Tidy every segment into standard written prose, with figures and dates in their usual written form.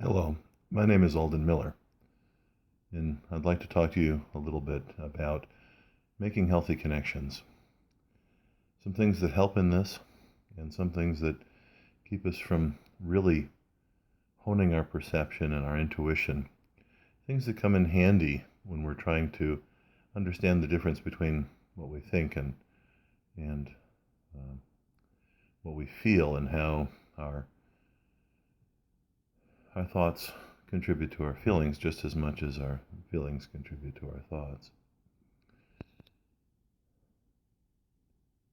Hello, my name is Alden Miller, and I'd like to talk to you a little bit about making healthy connections. Some things that help in this, and some things that keep us from really honing our perception and our intuition. Things that come in handy when we're trying to understand the difference between what we think and uh, what we feel, and how our our thoughts contribute to our feelings just as much as our feelings contribute to our thoughts.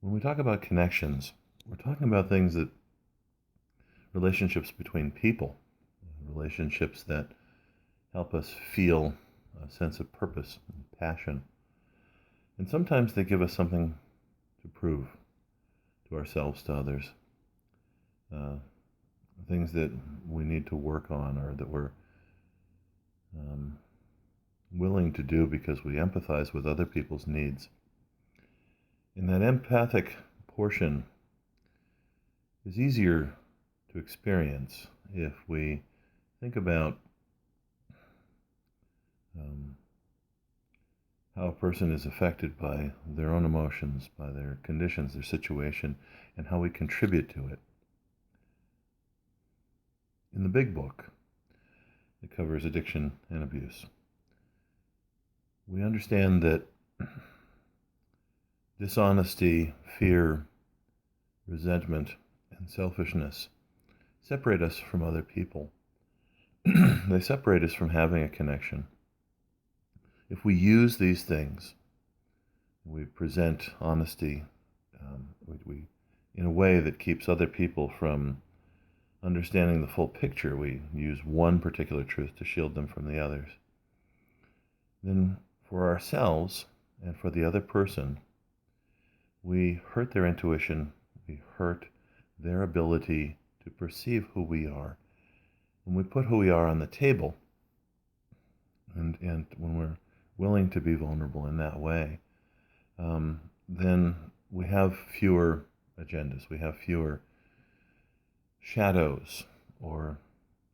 When we talk about connections, we're talking about things that relationships between people, relationships that help us feel a sense of purpose and passion. And sometimes they give us something to prove to ourselves, to others, uh, things that we need to work on, or that we're um, willing to do because we empathize with other people's needs. And that empathic portion is easier to experience if we think about how a person is affected by their own emotions, by their conditions, their situation, and how we contribute to it. In the big book, it covers addiction and abuse. We understand that dishonesty, fear, resentment, and selfishness separate us from other people. They separate us from having a connection. If we use these things, we present honesty in a way that keeps other people from understanding the full picture. We use one particular truth to shield them from the others. Then for ourselves and for the other person, we hurt their intuition, we hurt their ability to perceive who we are. When we put who we are on the table, and when we're willing to be vulnerable in that way, then we have fewer agendas, we have fewer shadows, or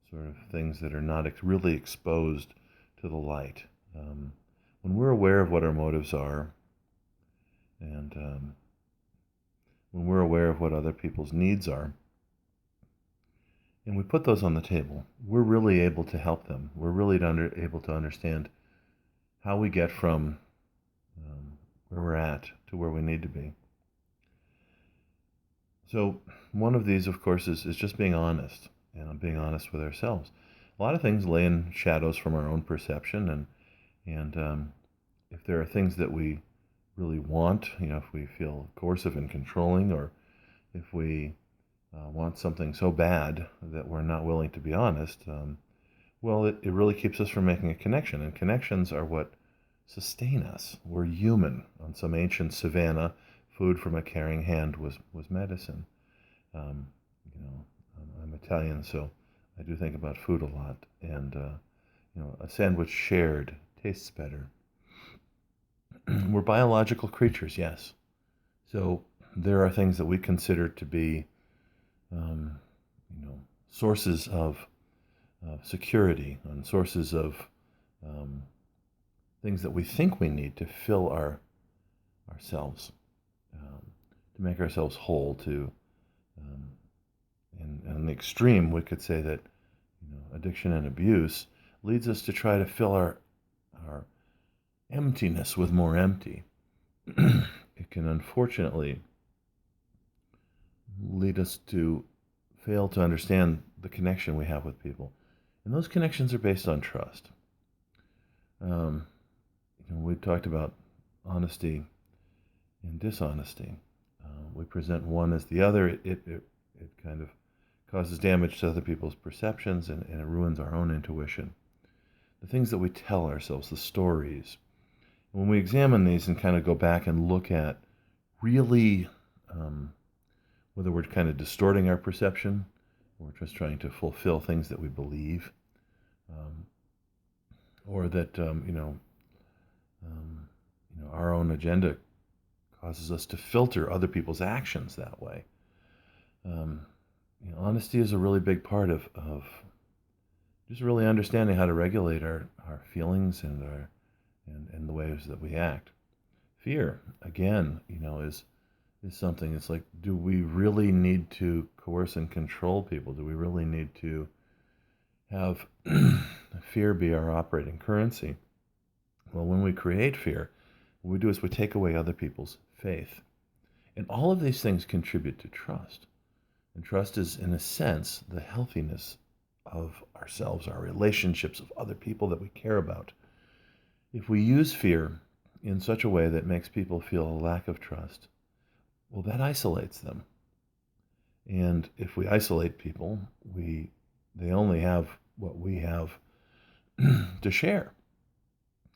sort of things that are not really exposed to the light. When we're aware of what our motives are, and when we're aware of what other people's needs are, and we put those on the table, we're really able to help them. We're really able to understand how we get from where we're at to where we need to be. So one of these, of course, is just being honest, and being honest with ourselves. A lot of things lay in shadows from our own perception, and if there are things that we really want, if we feel coercive and controlling, or if we want something so bad that we're not willing to be honest, well, it really keeps us from making a connection. And connections are what sustain us. We're human. On some ancient savannah, food from a caring hand was medicine. Um, I'm Italian, so I do think about food a lot. And a sandwich shared tastes better. We're biological creatures, yes. So there are things that we consider to be sources of security, and sources of things that we think we need to fill ourselves, to make ourselves whole. And in the extreme, we could say that addiction and abuse leads us to try to fill our emptiness with more empty. It can unfortunately lead us to fail to understand the connection we have with people. And those connections are based on trust. We talked about honesty and dishonesty. We present one as the other. It kind of causes damage to other people's perceptions, and it ruins our own intuition. The things that we tell ourselves, the stories. When we examine these and kind of go back and look at really whether we're kind of distorting our perception, or we're just trying to fulfill things that we believe, or that our own agenda causes us to filter other people's actions that way. Honesty is a really big part of just really understanding how to regulate our feelings and and the ways that we act. Fear, again, is something. It's like, do we really need to coerce and control people? Do we really need to have fear be our operating currency? Well, when we create fear, what we do is we take away other people's faith. And all of these things contribute to trust. And trust is, in a sense, the healthiness of ourselves, our relationships, of other people that we care about. If we use fear in such a way that makes people feel a lack of trust, well, that isolates them. And if we isolate people, they only have what we have to share.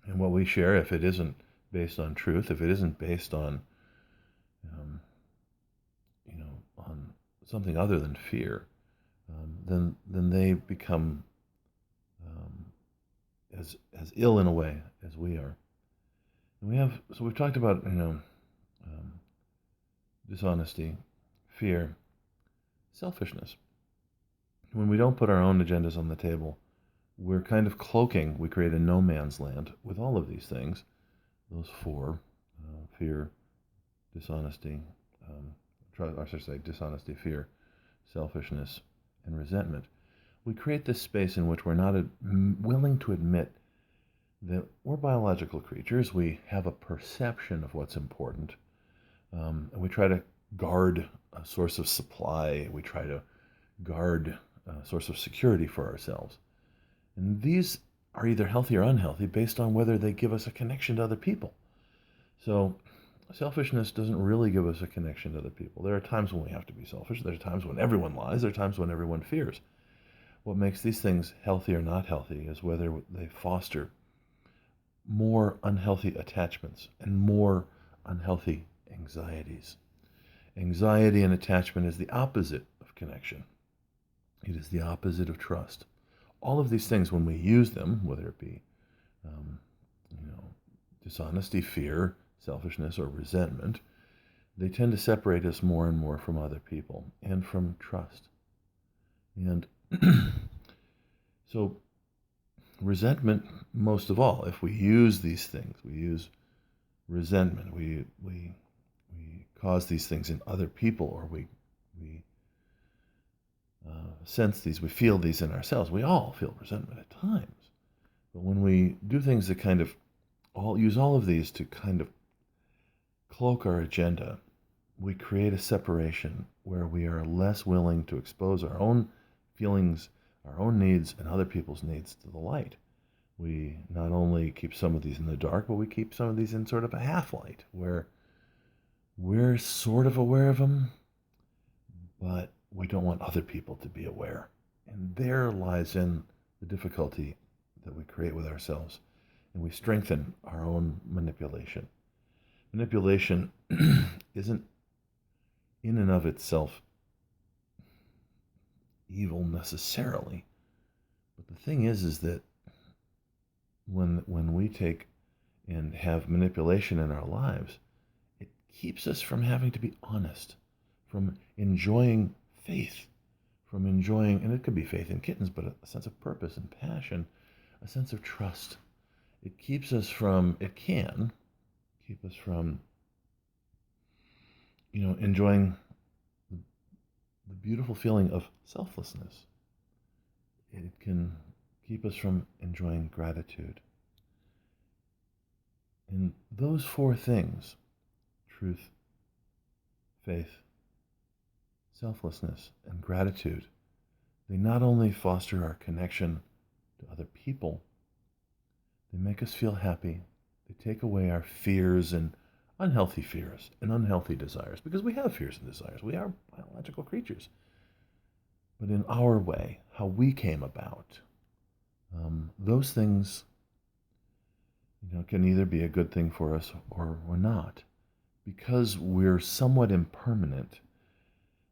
And what we share, if it isn't based on truth, if it isn't based um, on something other than fear, then they become um, as ill in a way as we are. And we've talked about dishonesty, fear, selfishness. When we don't put our own agendas on the table, we're kind of cloaking. We create a no man's land with all of these things. Those four: fear, dishonesty, I should say dishonesty, fear, selfishness, and resentment. We create this space in which we're not willing to admit that we're biological creatures. We have a perception of what's important. And we try to guard a source of supply. We try to guard a source of security for ourselves. And these are either healthy or unhealthy based on whether they give us a connection to other people. So selfishness doesn't really give us a connection to other people. There are times when we have to be selfish. There are times when everyone lies. There are times when everyone fears. What makes these things healthy or not healthy is whether they foster more unhealthy attachments and more unhealthy anxieties. Anxiety and attachment is the opposite of connection. It is the opposite of trust. All of these things, when we use them, whether it be dishonesty, fear, selfishness, or resentment, they tend to separate us more and more from other people and from trust. And so resentment, most of all, if we use these things, we use resentment, we cause these things in other people, or we sense these, we feel these in ourselves. We all feel resentment at times. But when we do things that kind of use all of these to kind of cloak our agenda, we create a separation where we are less willing to expose our own feelings, our own needs, and other people's needs to the light. We not only keep some of these in the dark, but we keep some of these in sort of a half-light, where we're sort of aware of them, but we don't want other people to be aware. And there lies in the difficulty that we create with ourselves, and we strengthen our own manipulation. Manipulation isn't in and of itself evil necessarily, but the thing is that when we take and have manipulation in our lives, it keeps us from having to be honest, from enjoying faith, from enjoying, and it could be faith in kittens, but a sense of purpose and passion, a sense of trust. It can keep us from, enjoying the beautiful feeling of selflessness. It can keep us from enjoying gratitude. And those four things, truth, faith, selflessness, and gratitude, they not only foster our connection to other people, they make us feel happy. They take away our fears and unhealthy desires, because we have fears and desires. We are biological creatures. But in our way, how we came about, those things can either be a good thing for us or not. Because we're somewhat impermanent,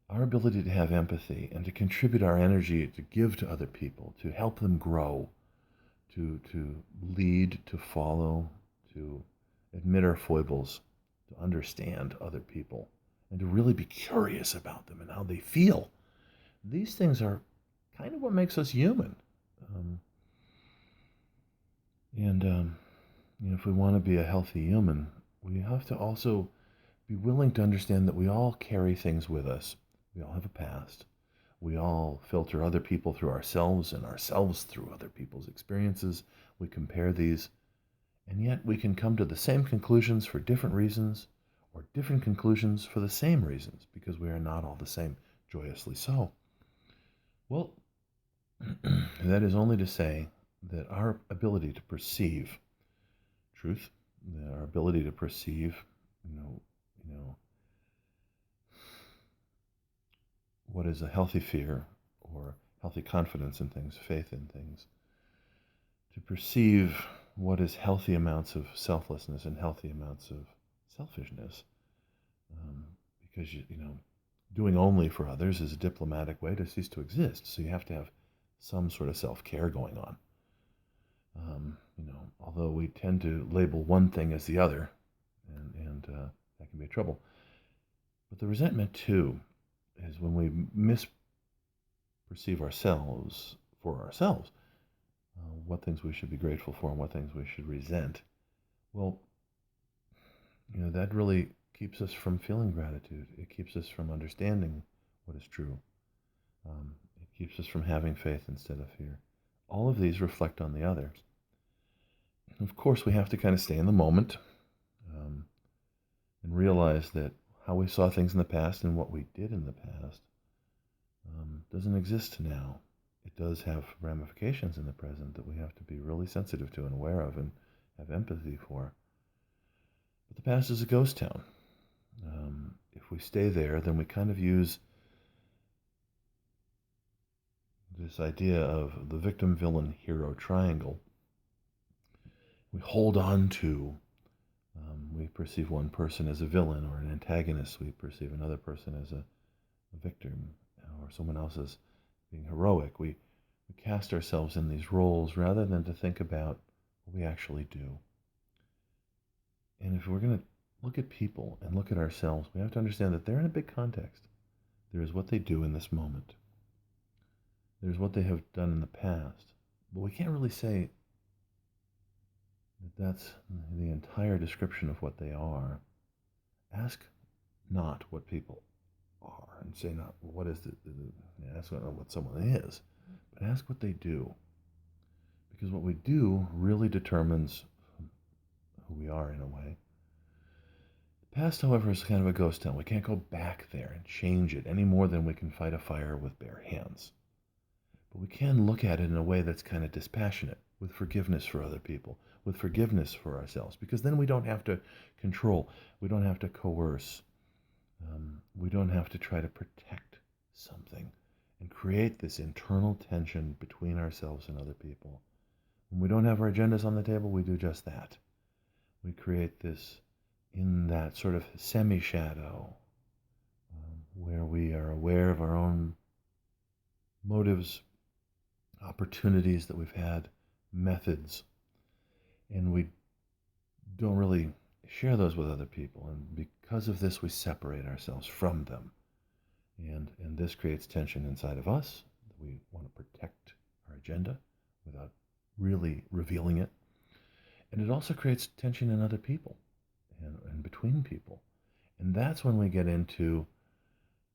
our ability to have empathy and to contribute our energy to give to other people, to help them grow, to lead, to follow, to admit our foibles, to understand other people, and to really be curious about them and how they feel. These things are kind of what makes us human. Um, and if we want to be a healthy human, we have to also be willing to understand that we all carry things with us. We all have a past. We all filter other people through ourselves and ourselves through other people's experiences. We compare these, and yet we can come to the same conclusions for different reasons or different conclusions for the same reasons because we are not all the same, joyously so. Well, that is only to say that our ability to perceive truth, our ability to perceive, you know, you know, what is a healthy fear or healthy confidence in things, faith in things, to perceive what is healthy amounts of selflessness and healthy amounts of selfishness, um, because doing only for others is a diplomatic way to cease to exist. So you have to have some sort of self-care going on. Although we tend to label one thing as the other, and that can be trouble. But the resentment too is when we misperceive ourselves for ourselves, what things we should be grateful for and what things we should resent. Well, that really keeps us from feeling gratitude. It keeps us from understanding what is true. It keeps us from having faith instead of fear. All of these reflect on the others. Of course, we have to kind of stay in the moment and realize that how we saw things in the past and what we did in the past doesn't exist now. It does have ramifications in the present that we have to be really sensitive to and aware of and have empathy for. But the past is a ghost town. If we stay there, then we kind of use this idea of the victim, villain, hero triangle. We hold on to, we perceive one person as a villain or an antagonist. We perceive another person as a victim or someone else as being heroic. We cast ourselves in these roles rather than to think about what we actually do. And if we're going to look at people and look at ourselves, we have to understand that they're in a big context. There is what they do in this moment. There's what they have done in the past. But we can't really say that that's the entire description of what they are. Ask not what people are, and say not what is ask not what someone is, but ask what they do. Because what we do really determines who we are in a way. The past, however, is kind of a ghost town. We can't go back there and change it any more than we can fight a fire with bare hands. But we can look at it in a way that's kind of dispassionate, with forgiveness for other people, with forgiveness for ourselves, because then we don't have to control, we don't have to coerce, we don't have to try to protect something and create this internal tension between ourselves and other people. When we don't have our agendas on the table, we do just that. We create this in that sort of semi-shadow where we are aware of our own motives, opportunities that we've had, methods, and we don't really share those with other people. And because of this, we separate ourselves from them. And this creates tension inside of us. We want to protect our agenda without really revealing it. And it also creates tension in other people and between people. And that's when we get into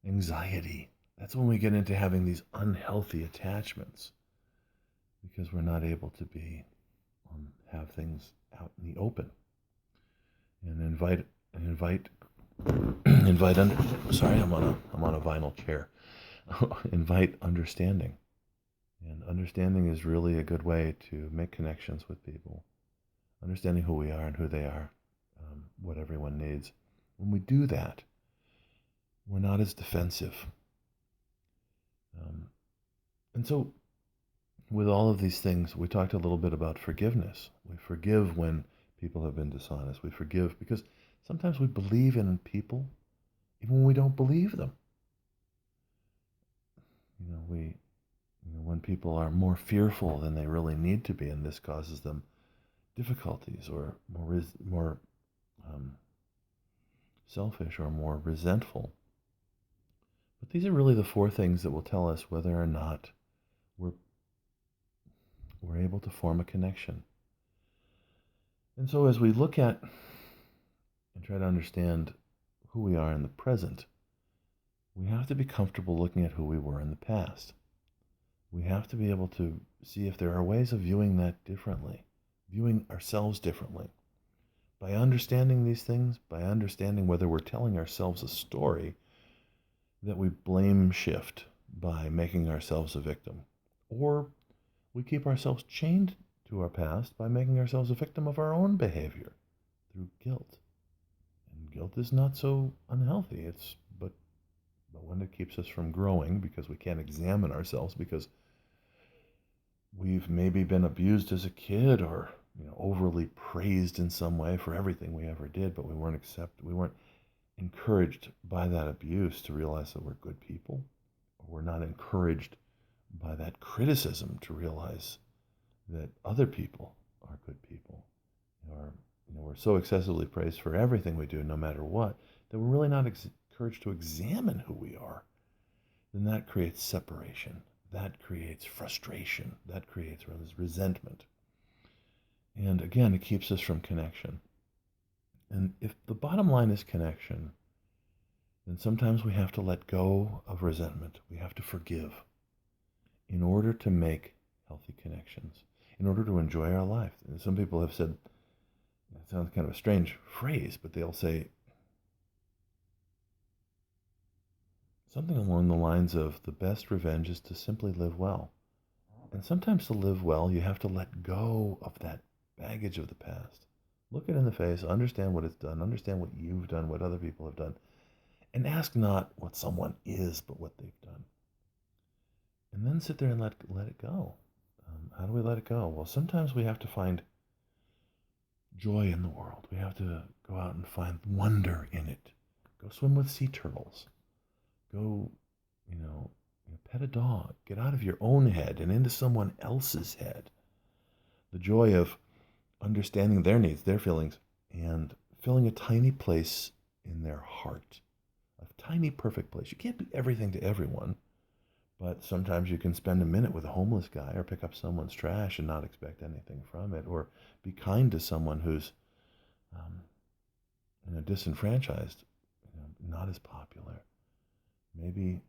anxiety. That's when we get into having these unhealthy attachments because we're not able to have things out in the open and invite sorry, I'm on a vinyl chair. Invite understanding. And understanding is really a good way to make connections with people. Understanding who we are and who they are, what everyone needs. When we do that, we're not as defensive. And so, with all of these things, we talked a little bit about forgiveness. We forgive when people have been dishonest. We forgive because sometimes we believe in people even when we don't believe them. When people are more fearful than they really need to be, and this causes them difficulties or more selfish or more resentful. But these are really the four things that will tell us whether or not we're able to form a connection. And so as we look at and try to understand who we are in the present, we have to be comfortable looking at who we were in the past. We have to be able to see if there are ways of viewing that differently, viewing ourselves differently. By understanding these things, by understanding whether we're telling ourselves a story that we blame shift by making ourselves a victim, or we keep ourselves chained to our past by making ourselves a victim of our own behavior through guilt. And guilt is not so unhealthy. But when it keeps us from growing because we can't examine ourselves because we've maybe been abused as a kid or overly praised in some way for everything we ever did, but we weren't encouraged by that abuse to realize that we're good people, or we're not encouraged by that criticism to realize that other people are good people, or we're so excessively praised for everything we do, no matter what, that we're really not encouraged to examine who we are. Then that creates separation, that creates frustration, that creates resentment, and again, it keeps us from connection. And if the bottom line is connection, then sometimes we have to let go of resentment. We have to forgive in order to make healthy connections, in order to enjoy our life. And some people have said, it sounds kind of a strange phrase, but they'll say something along the lines of, the best revenge is to simply live well. And sometimes to live well, you have to let go of that baggage of the past. Look it in the face, understand what it's done, understand what you've done, what other people have done, and ask not what someone is, but what they've done. And then sit there and let it go. How do we let it go? Well, sometimes we have to find joy in the world. We have to go out and find wonder in it. Go swim with sea turtles. Go, pet a dog. Get out of your own head and into someone else's head. The joy of understanding their needs, their feelings, and filling a tiny place in their heart. A tiny, perfect place. You can't be everything to everyone, but sometimes you can spend a minute with a homeless guy or pick up someone's trash and not expect anything from it, or be kind to someone who's disenfranchised, not as popular. Maybe,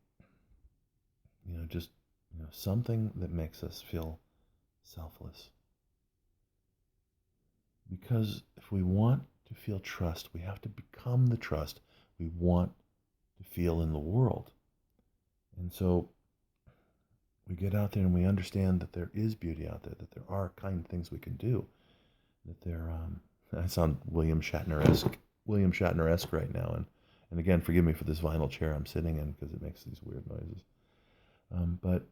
just something that makes us feel selfless. Because if we want to feel trust, we have to become the trust we want to feel in the world. And so we get out there and we understand that there is beauty out there, that there are kind things we can do, that there, I sound William Shatner-esque right now. And again, forgive me for this vinyl chair I'm sitting in because it makes these weird noises. But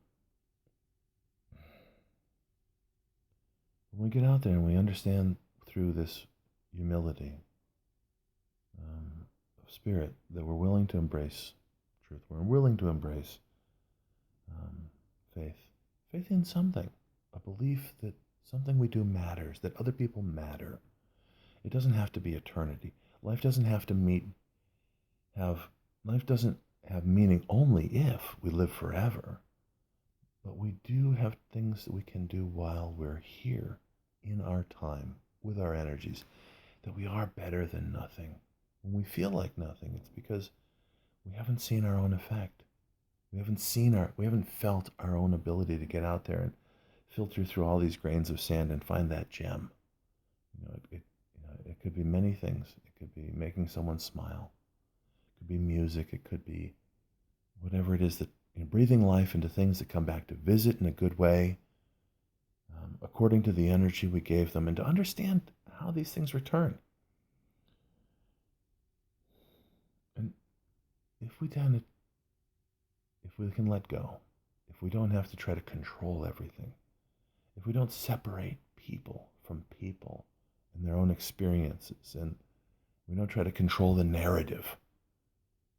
when we get out there and we understand through this humility of spirit that we're willing to embrace truth, we're willing to embrace faith in something, a belief that something we do matters, that other people matter. It doesn't have to be eternity. Life doesn't have meaning only if we live forever. But we do have things that we can do while we're here in our time with our energies, that we are better than nothing. When we feel like nothing, it's because we haven't seen our own effect. We haven't felt our own ability to get out there and filter through all these grains of sand and find that gem. It could be many things. It could be making someone smile. It could be music. It could be whatever it is that, breathing life into things that come back to visit in a good way, according to the energy we gave them, and to understand how these things return. And if we can let go, if we don't have to try to control everything, if we don't separate people from people and their own experiences, and we don't try to control the narrative,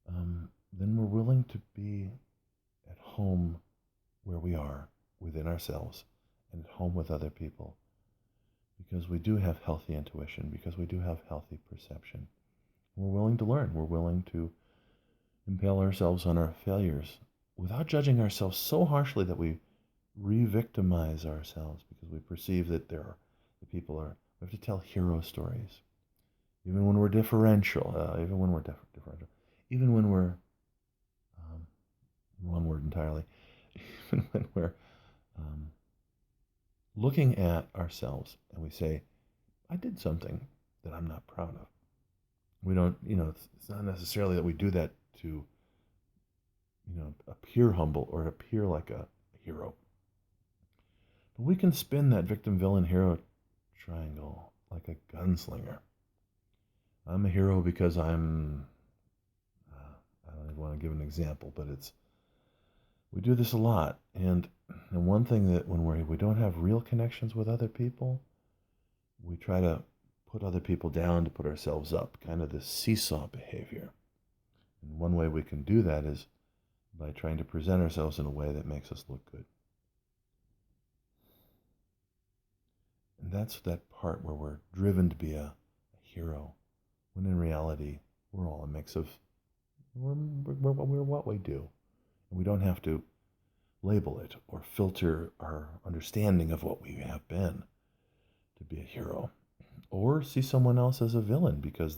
then we're willing to be at home where we are within ourselves and at home with other people, because we do have healthy intuition, because we do have healthy perception. We're willing to learn. We're willing to impale ourselves on our failures without judging ourselves so harshly that we re-victimize ourselves because we perceive that we have to tell hero stories. Even when we're differential, even when we're, um, wrong word entirely, even when we're um, looking at ourselves and we say, I did something that I'm not proud of. We don't, it's not necessarily that we do that to, appear humble or appear like a hero. But we can spin that victim, villain, hero triangle like a gunslinger. I'm a hero because I don't even want to give an example, but we do this a lot. And one thing that when we don't have real connections with other people, we try to put other people down to put ourselves up, kind of this seesaw behavior. And one way we can do that is by trying to present ourselves in a way that makes us look good. And that's that part where we're driven to be a hero, when in reality, we're all a mix of, we're what we do. And we don't have to label it or filter our understanding of what we have been to be a hero. Or see someone else as a villain because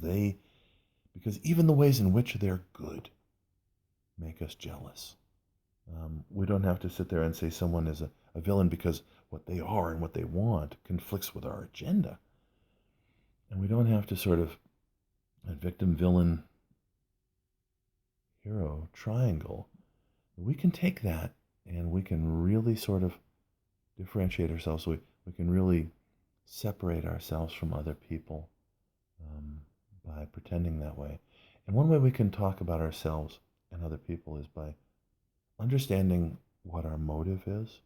even the ways in which they're good make us jealous. We don't have to sit there and say someone is a villain because what they are and what they want conflicts with our agenda. And we don't have to sort of a victim, villain, hero triangle. We can take that and we can really sort of differentiate ourselves. So we can really separate ourselves from other people by pretending that way. And one way we can talk about ourselves and other people is by understanding what our motive is,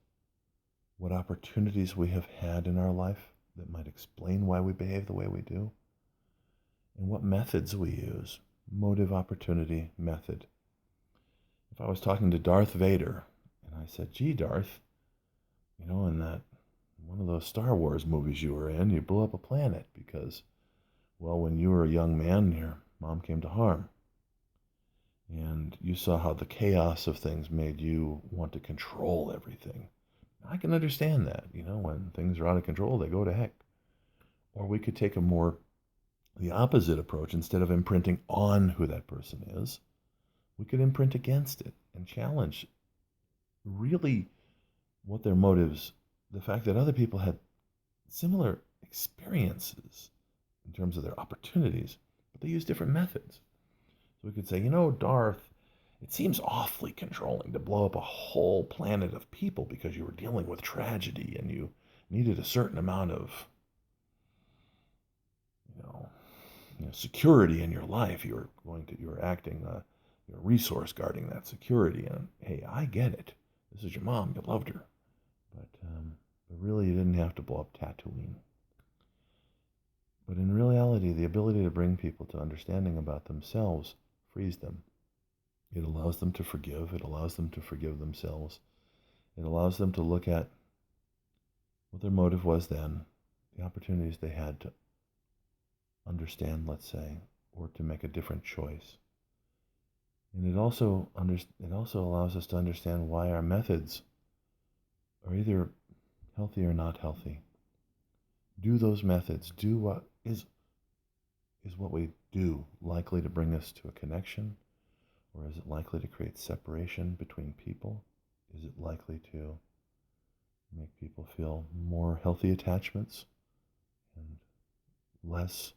what opportunities we have had in our life that might explain why we behave the way we do, and what methods we use. Motive, opportunity, method. If I was talking to Darth Vader and I said, gee, Darth, in that one of those Star Wars movies you were in, you blew up a planet because, well, when you were a young man, your mom came to harm. And you saw how the chaos of things made you want to control everything. I can understand that. When things are out of control, they go to heck. Or we could take the opposite approach. Instead of imprinting on who that person is, we could imprint against it and challenge really what their motives, the fact that other people had similar experiences in terms of their opportunities, but they use different methods. So we could say, Darth, it seems awfully controlling to blow up a whole planet of people because you were dealing with tragedy and you needed a certain amount of, security in your life. You were acting, you're resource guarding that security. And hey, I get it. This is your mom. You loved her, but really, you didn't have to blow up Tatooine. But in reality, the ability to bring people to understanding about themselves frees them. It allows them to forgive. It allows them to forgive themselves. It allows them to look at what their motive was then, the opportunities they had to understand, let's say, or to make a different choice. And it also allows us to understand why our methods are either healthy or not healthy. Do those methods, do what is what we do likely to bring us to a connection? Or is it likely to create separation between people? Is it likely to make people feel more healthy attachments and less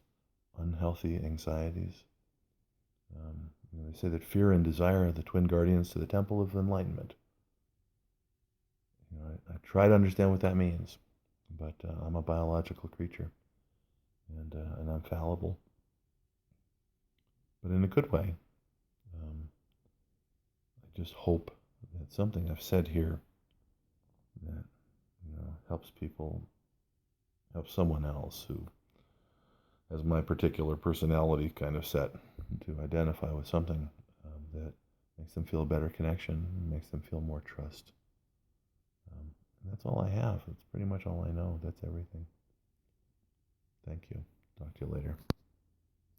unhealthy anxieties? They say that fear and desire are the twin guardians to the temple of enlightenment. I try to understand what that means, but I'm a biological creature, and I'm fallible, but in a good way. I just hope that something I've said here that helps someone else who has my particular personality kind of set to identify with something that makes them feel a better connection, makes them feel more trust. And that's all I have. That's pretty much all I know. That's everything. Thank you. Talk to you later.